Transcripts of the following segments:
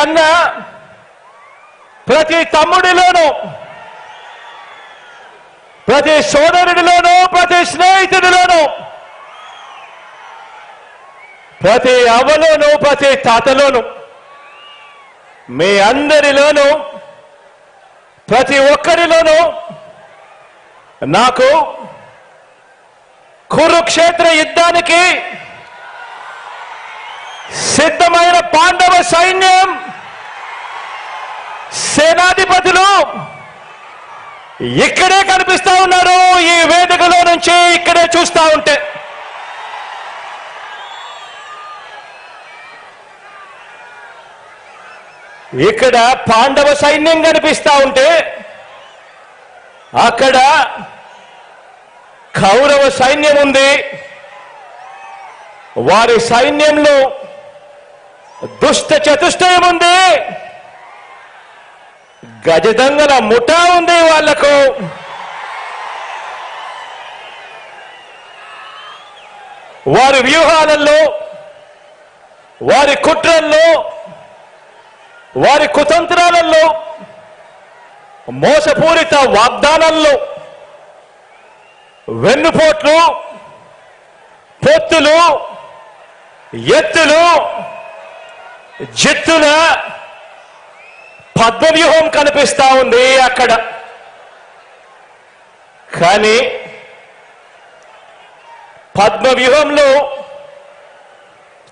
అన్న, ప్రతి తమ్ముడిలోనూ, ప్రతి సోదరుడిలోనూ, ప్రతి స్నేహితుడిలోనూ, ప్రతి అవ్వలోనూ, ప్రతి తాతలోనూ, మీ అందరిలోనూ, ప్రతి ఒక్కరిలోనూ నాకు కురుక్షేత్ర యుద్ధానికి సిద్ధమైన పాండవ సైన్యం సేనాధిపతులు ఇక్కడే కనిపిస్తా ఉన్నారు. ఈ వేదికలో నుంచి ఇక్కడే చూస్తా ఉంటే ఇక్కడ పాండవ సైన్యం కనిపిస్తా ఉంటే అక్కడ కౌరవ సైన్యం ఉంది. వారి సైన్యంలో దుష్ట చతుష్టయం ఉంది, గజదంగల ముఠా ఉంది. వాళ్లకు వారి వ్యూహాలలో, వారి కుట్రల్లో, వారి కుతంత్రాలలో, మోసపూరిత వాగ్దానాల్లో వెన్నుపోట్లు, పొత్తులు, ఎత్తులు, జిత్తుల పద్మవ్యూహం కనిపిస్తా ఉంది అక్కడ. కానీ పద్మవ్యూహంలో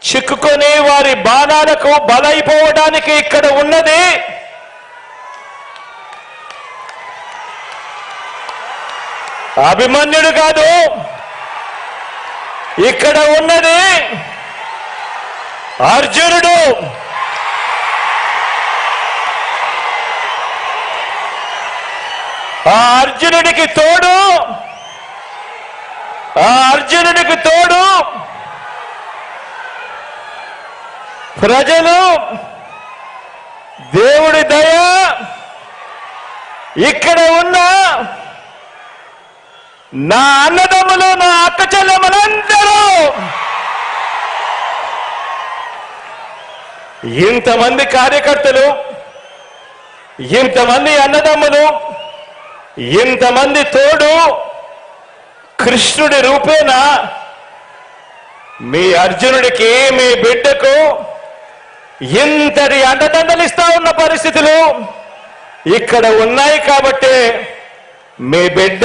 చిక్కుకొని వారి బాణాలకు బలైపోవడానికి ఇక్కడ ఉన్నది అభిమన్యుడు కాదు, ఇక్కడ ఉన్నది అర్జునుడు. ఆ అర్జునుడికి తోడు ప్రజలు, దేవుడి దయ, ఇక్కడ ఉన్న నా అన్నదమ్ములు, నా అక్క చెల్లెమ్మలందరూ, ఇంతమంది కార్యకర్తలు, ఇంతమంది అన్నదమ్ములు, ఇంతమంది తోడు కృష్ణుడి రూపేణ మీ అర్జునుడికి, మీ బిడ్డకు ఇంతటి అండదండలిస్తా ఉన్న పరిస్థితులు ఇక్కడ ఉన్నాయి. కాబట్టి మీ బిడ్డ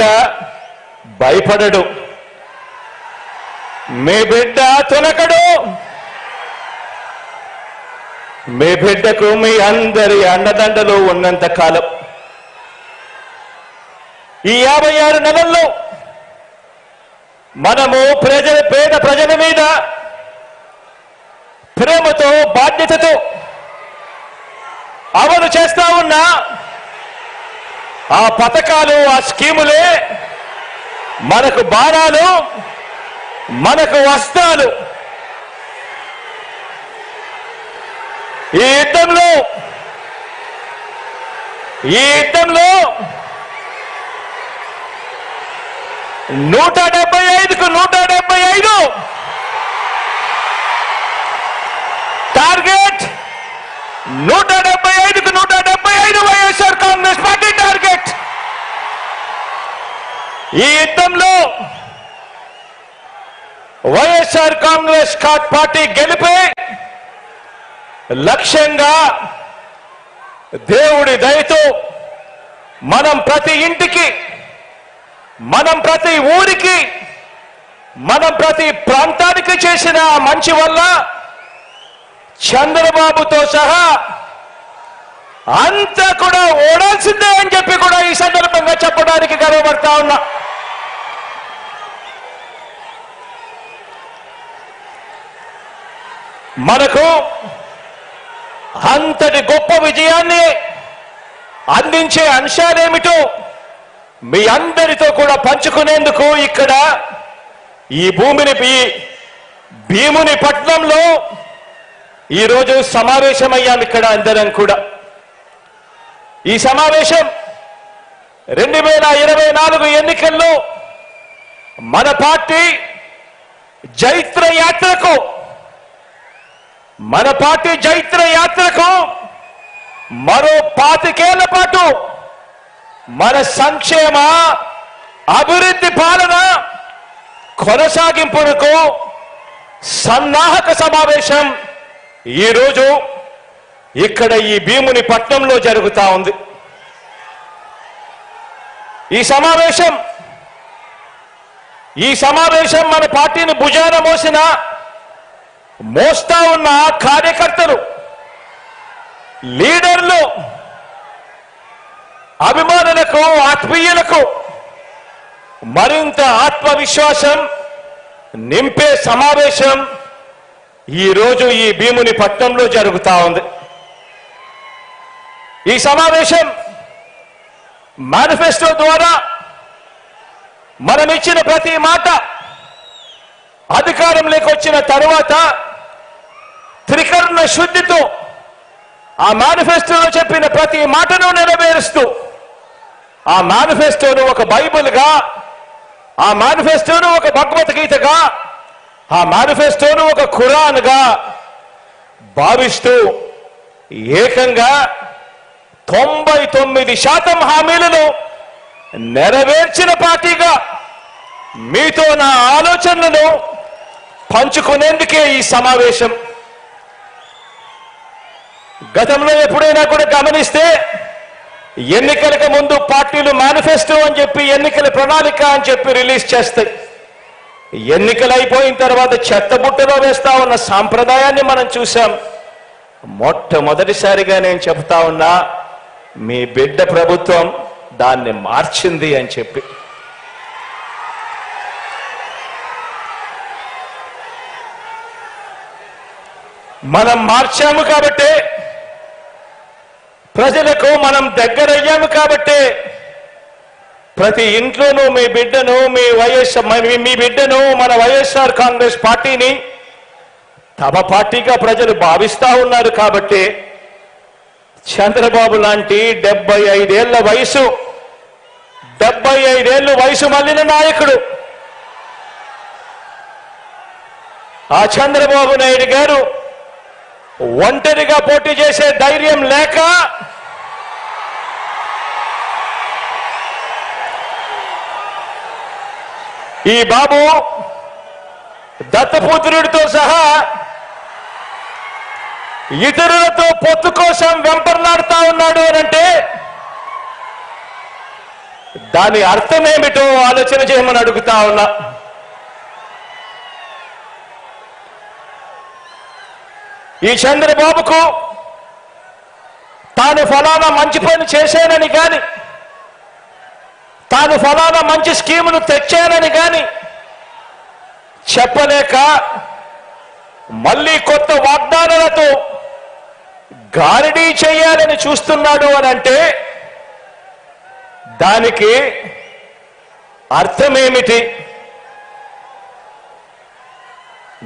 భయపడడు, మీ బిడ్డ తునకడు. మీ బిడ్డకు మీ అందరి అండదండలు ఉన్నంత కాలం, ఈ 56 నెలల్లో మనము పేద ప్రజల మీద ప్రేమతో, బాధ్యతతో అమలు చేస్తా ఉన్న ఆ పథకాలు, ఆ స్కీములే మనకు బాణాలు, మనకు వస్త్రాలు. ఈ యుద్ధంలో 175కు 175 టార్గెట్, 175కు 175 వైఎస్ఆర్ కాంగ్రెస్ పార్టీ టార్గెట్. ఈ యుద్ధంలో వైఎస్ఆర్ కాంగ్రెస్ పార్టీ గెలిపే లక్ష్యంగా దేవుడి దయతో మనం ప్రతి ఇంటికి, మనం ప్రతి ఊరికి, మనం ప్రతి ప్రాంతానికి చేసిన మంచి వల్ల చంద్రబాబుతో సహా అంతా కూడా ఓడాల్సిందే అని చెప్పి కూడా ఈ సందర్భంగా చెప్పడానికి గర్వపడతా ఉన్నా. మనకు అంతటి గొప్ప విజయాన్ని అందించే అంశాలేమిటో మీ అందరితో కూడా పంచుకునేందుకు ఇక్కడ ఈ భీముని పట్నంలో ఈరోజు సమావేశమయ్యాం. ఇక్కడ అందరం కూడా ఈ సమావేశం 2024 ఎన్నికల్లో మన పార్టీ జైత్ర యాత్రకు మరో 25 ఏళ్ల పాటు మన సంక్షేమ అభివృద్ధి పాలన కొనసాగింపునకు సన్నాహక సమావేశం ఈరోజు ఇక్కడ ఈ భీముని పట్నంలో జరుగుతా ఉంది. ఈ సమావేశం మన పార్టీని భుజాన మోస్తా ఉన్న కార్యకర్తలు, లీడర్లు, అభిమానులకు, ఆత్మీయులకు మరింత ఆత్మవిశ్వాసం నింపే సమావేశం ఈరోజు ఈ భీముని పట్నంలో జరుగుతా ఉంది. ఈ సమావేశం మేనిఫెస్టో ద్వారా మనం ఇచ్చిన ప్రతి మాట అధికారంలోకి వచ్చిన తరువాత త్రికరణ శుద్ధితో ఆ మేనిఫెస్టోలో చెప్పిన ప్రతి మాటను నెరవేరుస్తూ ఆ మేనిఫెస్టోను ఒక బైబిల్గా, ఆ మేనిఫెస్టోను ఒక భగవద్గీతగా, ఆ మేనిఫెస్టోను ఒక ఖురాన్గా భావిస్తూ ఏకంగా 99% హామీలను నెరవేర్చిన పార్టీగా మీతో నా ఆలోచనలను పంచుకునేందుకే ఈ సమావేశం. గతంలో ఎప్పుడైనా కూడా గమనిస్తే ఎన్నికలకు ముందు పార్టీలు మేనిఫెస్టో అని చెప్పి, ఎన్నికల ప్రణాళిక అని చెప్పి రిలీజ్ చేస్తాయి. ఎన్నికలు అయిపోయిన తర్వాత చెత్తబుట్టలో వేస్తా ఉన్న సాంప్రదాయాన్ని మనం చూసాం. మొట్టమొదటిసారిగా నేను చెప్తా ఉన్నా, మీ బిడ్డ ప్రభుత్వం దాన్ని మార్చింది అని చెప్పి. మనం మార్చాము కాబట్టే, ప్రజలకు మనం దగ్గరయ్యాము కాబట్టే ప్రతి ఇంట్లోనూ మీ బిడ్డను, మీ బిడ్డను, మన వైఎస్ఆర్ కాంగ్రెస్ పార్టీని తమ పార్టీగా ప్రజలు భావిస్తా ఉన్నారు. కాబట్టి చంద్రబాబు లాంటి 75 ఏళ్ల వయసు మళ్ళిన నాయకుడు, ఆ చంద్రబాబు నాయుడు గారు ఒంటరిగా పోటీ చేసే ధైర్యం లేక ఈ బాబు దత్తపుత్రుడితో సహా ఇతరులతో పొత్తు కోసం వెంపర్లాడుతా ఉన్నాడు అనంటే దాని అర్థమేమిటో ఆలోచన చేయమని అడుగుతా ఉన్నా. ఈ చంద్రబాబుకు తాను ఫలానా మంచి పని చేశానని కానీ, తాను ఫలానా మంచి స్కీమును తెచ్చానని కానీ చెప్పలేక మళ్ళీ కొత్త వాగ్దానాలతో గారడీ చేయాలని చూస్తున్నాడు అని అంటే దానికి అర్థమేమిటి?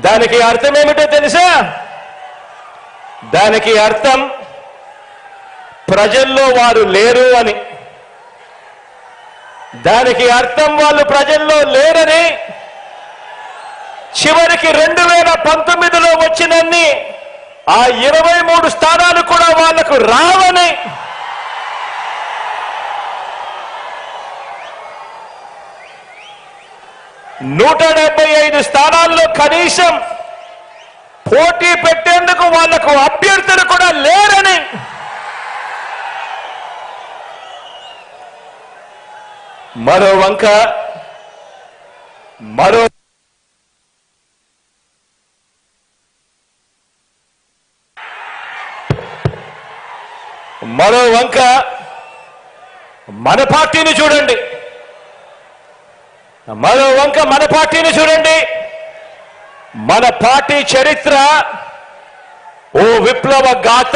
దానికి అర్థమేమిటో తెలుసా? దానికి అర్థం ప్రజల్లో వారు లేరు అని. దానికి అర్థం వాళ్ళు ప్రజల్లో లేరని, చివరికి 2019లో వచ్చినన్ని ఆ 23 స్థానాలు కూడా వాళ్లకు రావని, నూట 175 స్థానాల్లో కనీసం పోటీ పెట్టేందుకు వాళ్లకు అభ్యర్థులు కూడా లేరని, మరో వంక మన పార్టీని చూడండి. మన పార్టీ చరిత్ర ఓ విప్లవ గాథ.